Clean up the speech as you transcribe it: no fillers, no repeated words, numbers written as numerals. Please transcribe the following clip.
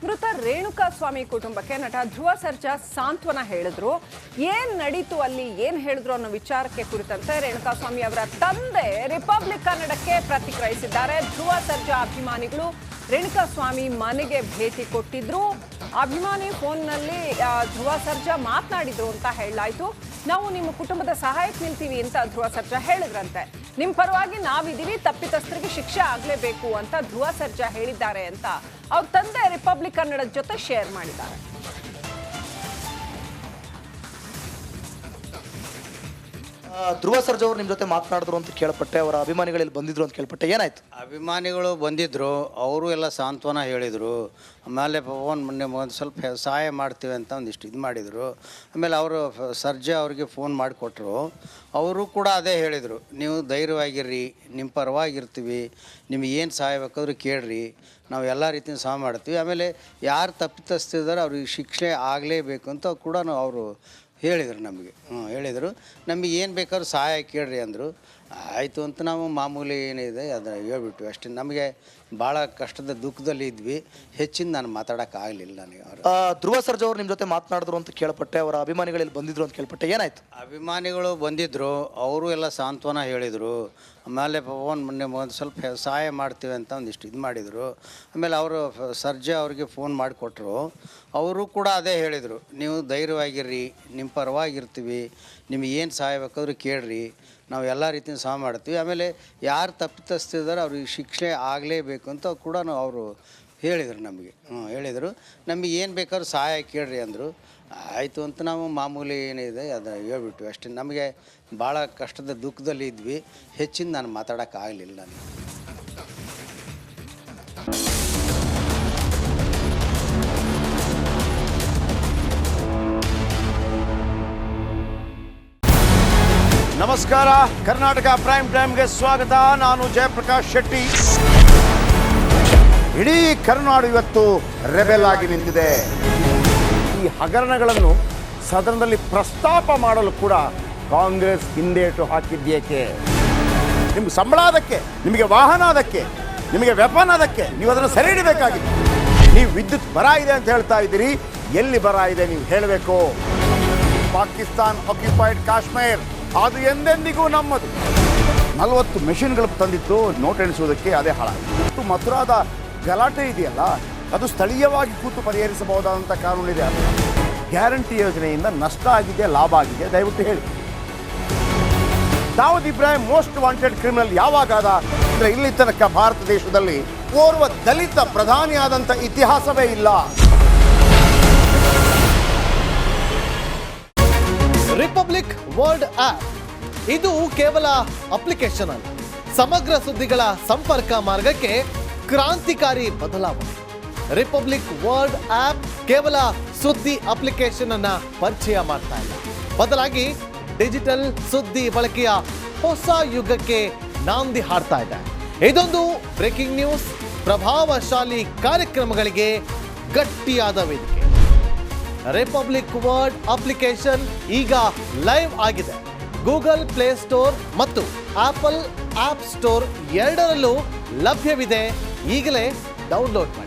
ಮೃತ ರೇಣುಕಾ ಸ್ವಾಮಿ ಕುಟುಂಬಕ್ಕೆ ನಟ ಧ್ರುವ ಸರ್ಜಾ ಸಾಂತ್ವನ ಹೇಳಿದ್ರು. ಏನ್ ನಡೀತು ಅಲ್ಲಿ, ಏನ್ ಹೇಳಿದ್ರು ಅನ್ನೋ ವಿಚಾರಕ್ಕೆ ಕುರಿತಂತೆ ರೇಣುಕಾ ಸ್ವಾಮಿ ಅವರ ತಂದೆ ರಿಪಬ್ಲಿಕ್ ಕನ್ನಡಕ್ಕೆ ಪ್ರತಿಕ್ರಿಯಿಸಿದ್ದಾರೆ. ಧ್ರುವ ಸರ್ಜಾ ಅಭಿಮಾನಿಗಳು ರೇಣುಕಾ ಸ್ವಾಮಿ ಮನೆಗೆ ಭೇಟಿ ಕೊಟ್ಟಿದ್ರು. ಅಭಿಮಾನಿ ಫೋನ್ನಲ್ಲಿ ಧ್ರುವ ಸರ್ಜಾ ಮಾತನಾಡಿದ್ರು ಅಂತ ಹೇಳಲಾಯಿತು. ನಾವು ನಿಮ್ಮ ಕುಟುಂಬದ ಸಹಾಯಕ್ಕೆ ನಿಲ್ತೀವಿ ಅಂತ ಧ್ರುವ ಸರ್ಜಾ ಹೇಳಿದ್ರಂತೆ. ನಿಮ್ಮ ಪರವಾಗಿ ನಾವಿದ್ದೀವಿ, ತಪ್ಪಿತಸ್ಥರಿಗೆ ಶಿಕ್ಷೆ ಆಗಲೇಬೇಕು ಅಂತ ಧ್ರುವ ಸರ್ಜಾ ಹೇಳಿದ್ದಾರೆ ಅಂತ ಅವ್ರ ತಂದೆ ರಿಪಬ್ಲಿಕ್ ಕನ್ನಡದ ಜೊತೆ ಶೇರ್ ಮಾಡಿದ್ದಾರೆ. ಧ್ರುವ ಸರ್ಜಾ ಅವರು ನಿಮ್ಮ ಜೊತೆ ಮಾತನಾಡಿದ್ರು ಅಂತ ಕೇಳ್ಪಟ್ಟೆ, ಅವರ ಅಭಿಮಾನಿಗಳಲ್ಲಿ ಬಂದಿದ್ರು ಅಂತ ಕೇಳ್ಪಟ್ಟೆ, ಏನಾಯ್ತು? ಅಭಿಮಾನಿಗಳು ಬಂದಿದ್ದರು, ಅವರು ಎಲ್ಲ ಸಾಂತ್ವನ ಹೇಳಿದರು. ಆಮೇಲೆ ಮೊನ್ನೆ ಒಂದು ಸ್ವಲ್ಪ ಸಹಾಯ ಮಾಡ್ತೀವಿ ಅಂತ ಒಂದಿಷ್ಟು ಇದು ಮಾಡಿದರು. ಆಮೇಲೆ ಅವರು ಸರ್ಜಾ ಅವ್ರಿಗೆ ಫೋನ್ ಮಾಡಿಕೊಟ್ರು. ಅವರು ಕೂಡ ಅದೇ ಹೇಳಿದರು, ನೀವು ಧೈರ್ಯವಾಗಿರ್ರಿ, ನಿಮ್ಮ ಪರವಾಗಿರ್ತೀವಿ, ನಿಮಗೆ ಏನು ಸಹಾಯ ಬೇಕಾದ್ರೂ ಕೇಳ್ರಿ, ನಾವು ಎಲ್ಲ ರೀತಿಯ ಸಹಾಯ ಮಾಡ್ತೀವಿ. ಆಮೇಲೆ ಯಾರು ತಪ್ಪಿತಸ್ತಿದ್ದಾರೆ ಅವ್ರಿಗೆ ಶಿಕ್ಷೆ ಆಗಲೇಬೇಕು ಅಂತ ಕೂಡ ಅವರು ಹೇಳಿದರು. ನಮಗೆ ಹೇಳಿದರು, ನಮಗೆ ಏನು ಬೇಕಾದ್ರೂ ಸಹಾಯ ಕೇಳ್ರಿ ಅಂದರು. ಆಯಿತು ಅಂತ ನಾವು ಮಾಮೂಲಿ ಏನಿದೆ ಅದನ್ನು ಹೇಳ್ಬಿಟ್ವಿ ಅಷ್ಟೇ. ನಮಗೆ ಭಾಳ ಕಷ್ಟದ ದುಃಖದಲ್ಲಿ ಇದ್ವಿ, ಹೆಚ್ಚಿನ ನಾನು ಮಾತಾಡೋಕ್ಕಾಗಲಿಲ್ಲ ನನಗೆ. ಅವರು ಧ್ರುವ ಸರ್ಜಾ ಅವರು ನಿಮ್ಮ ಜೊತೆ ಮಾತನಾಡಿದ್ರು ಅಂತ ಕೇಳ್ಪಟ್ಟೆ, ಅವರ ಅಭಿಮಾನಿಗಳಲ್ಲಿ ಬಂದಿದ್ರು ಅಂತ ಕೇಳ್ಪಟ್ಟೆ, ಏನಾಯ್ತು? ಅಭಿಮಾನಿಗಳು ಬಂದಿದ್ದರು, ಅವರು ಎಲ್ಲ ಸಾಂತ್ವನ ಹೇಳಿದರು. ಆಮೇಲೆ ಮೊನ್ನೆ ಒಂದು ಸ್ವಲ್ಪ ಸಹಾಯ ಮಾಡ್ತೀವಿ ಅಂತ ಒಂದಿಷ್ಟು ಇದು ಮಾಡಿದರು. ಆಮೇಲೆ ಅವರು ಸರ್ಜಾ ಅವ್ರಿಗೆ ಫೋನ್ ಮಾಡಿಕೊಟ್ರು. ಅವರು ಕೂಡ ಅದೇ ಹೇಳಿದರು, ನೀವು ಧೈರ್ಯವಾಗಿರ್ರಿ, ನಿಮ್ಮ ಪರವಾಗಿರ್ತೀವಿ, ನಿಮಗೆ ಏನು ಸಹಾಯ ಬೇಕಾದ್ರೂ ಕೇಳ್ರಿ, ನಾವು ಎಲ್ಲ ರೀತಿಯ ಸಹಾಯ ಮಾಡ್ತೀವಿ. ಆಮೇಲೆ ಯಾರು ತಪ್ಪಿತಸ್ತಿದ್ದಾರೆ ಅವ್ರಿಗೆ ಶಿಕ್ಷೆ ಆಗಲೇಬೇಕು ಅಂತ ಕೂಡ ಅವರು ಹೇಳಿದರು. ನಮಗೆ ಹೇಳಿದರು, ನಮಗೆ ಏನು ಬೇಕಾದ್ರೂ ಸಹಾಯ ಕೇಳ್ರಿ ಅಂದರು. ಆಯಿತು ಅಂತ ನಾವು ಮಾಮೂಲಿ ಏನಿದೆ ಅದನ್ನು ಹೇಳ್ಬಿಟ್ವಿ ಅಷ್ಟೇ. ನಮಗೆ ಭಾಳ ಕಷ್ಟದ ದುಃಖದಲ್ಲಿ ಇದ್ವಿ, ಹೆಚ್ಚಿನ ನಾನು ಮಾತಾಡೋಕ್ಕಾಗಲಿಲ್ಲ ನನಗೆ. ನಮಸ್ಕಾರ, ಕರ್ನಾಟಕ ಪ್ರೈಮ್ ಟೈಮ್ಗೆ ಸ್ವಾಗತ. ನಾನು ಜಯಪ್ರಕಾಶ್ ಶೆಟ್ಟಿ. ಇಡೀ ಕರ್ನಾಡು ಇವತ್ತು ರೆಬೆಲ್ ಆಗಿ ನಿಂತಿದೆ. ಈ ಹಗರಣಗಳನ್ನು ಸದನದಲ್ಲಿ ಪ್ರಸ್ತಾಪ ಮಾಡಲು ಕೂಡ ಕಾಂಗ್ರೆಸ್ ಹಿಂದೇಟು ಹಾಕಿದ್ದೇಕೆ? ನಿಮ್ಗೆ ಸಂಬಳ ಅದಕ್ಕೆ, ನಿಮಗೆ ವಾಹನ ಅದಕ್ಕೆ, ನಿಮಗೆ ವೆಪನ್ ಅದಕ್ಕೆ, ನೀವು ಅದನ್ನು ಸೆರೆ ಹಿಡಿಬೇಕಾಗಿತ್ತು. ನೀವು ವಿದ್ಯುತ್ ಬರ ಇದೆ ಅಂತ ಹೇಳ್ತಾ ಇದ್ದೀರಿ, ಎಲ್ಲಿ ಬರ ಇದೆ ನೀವು ಹೇಳಬೇಕು. ಪಾಕಿಸ್ತಾನ್ ಆಕ್ಯುಪೈಡ್ ಕಾಶ್ಮೀರ್ ಅದು ಎಂದೆಂದಿಗೂ ನಮ್ಮದು. 40 ಮೆಷಿನ್ಗಳು ತಂದಿತ್ತು ನೋಟ್ ಎಣಿಸುವುದಕ್ಕೆ, ಅದೇ ಹಾಳಾಗಿದೆ. ಮಥುರಾದ ಗಲಾಟೆ ಇದೆಯಲ್ಲ, ಅದು ಸ್ಥಳೀಯವಾಗಿ ಕೂತು ಪರಿಹರಿಸಬಹುದಾದಂಥ ಕಾನೂನಿದೆ. ಗ್ಯಾರಂಟಿ ಯೋಜನೆಯಿಂದ ನಷ್ಟ ಆಗಿದೆ, ಲಾಭ ಆಗಿದೆ, ದಯವಿಟ್ಟು ಹೇಳಿ. Dawood Ibrahim most wanted criminal ಯಾವಾಗಾದ ಅಂದರೆ ಇಲ್ಲಿ ತನಕ ಭಾರತ ದೇಶದಲ್ಲಿ ಓರ್ವ ದಲಿತ ಪ್ರಧಾನಿಯಾದಂಥ ಇತಿಹಾಸವೇ ಇಲ್ಲ. ರಿಪಬ್ಲಿಕ್ ವರ್ಲ್ಡ್ ಆಪ್ ಇದು ಕೇವಲ ಅಪ್ಲಿಕೇಶನ್ ಅಲ್ಲ, ಸಮಗ್ರ ಸುದ್ದಿಗಳ ಸಂಪರ್ಕ ಮಾರ್ಗಕ್ಕೆ ಕ್ರಾಂತಿಕಾರಿ ಬದಲಾವಣೆ. ರಿಪಬ್ಲಿಕ್ ವರ್ಲ್ಡ್ ಆಪ್ ಕೇವಲ ಸುದ್ದಿ ಅಪ್ಲಿಕೇಶನ್ ಅನ್ನ ಪರಿಚಯ ಮಾಡ್ತಾ ಇಲ್ಲ, ಬದಲಾಗಿ ಡಿಜಿಟಲ್ ಸುದ್ದಿ ಬಳಕೆಯ ಹೊಸ ಯುಗಕ್ಕೆ ನಾಂದಿ ಹಾಡ್ತಾ ಇದೆ. ಇದೊಂದು ಬ್ರೇಕಿಂಗ್ ನ್ಯೂಸ್, ಪ್ರಭಾವಶಾಲಿ ಕಾರ್ಯಕ್ರಮಗಳಿಗೆ ಗಟ್ಟಿಯಾದ ವೇದಿಕೆ. ರಿಪಬ್ಲಿಕ್ ವರ್ಲ್ಡ್ ಅಪ್ಲಿಕೇಶನ್ ಈಗ ಲೈವ್ ಆಗಿದೆ. ಗೂಗಲ್ ಪ್ಲೇ ಸ್ಟೋರ್ ಮತ್ತು ಆಪಲ್ ಆಪ್ ಸ್ಟೋರ್ ಎರಡರಲ್ಲೂ ಲಭ್ಯವಿದೆ. ಈಗಲೇ ಡೌನ್ಲೋಡ್ ಮಾಡಿ.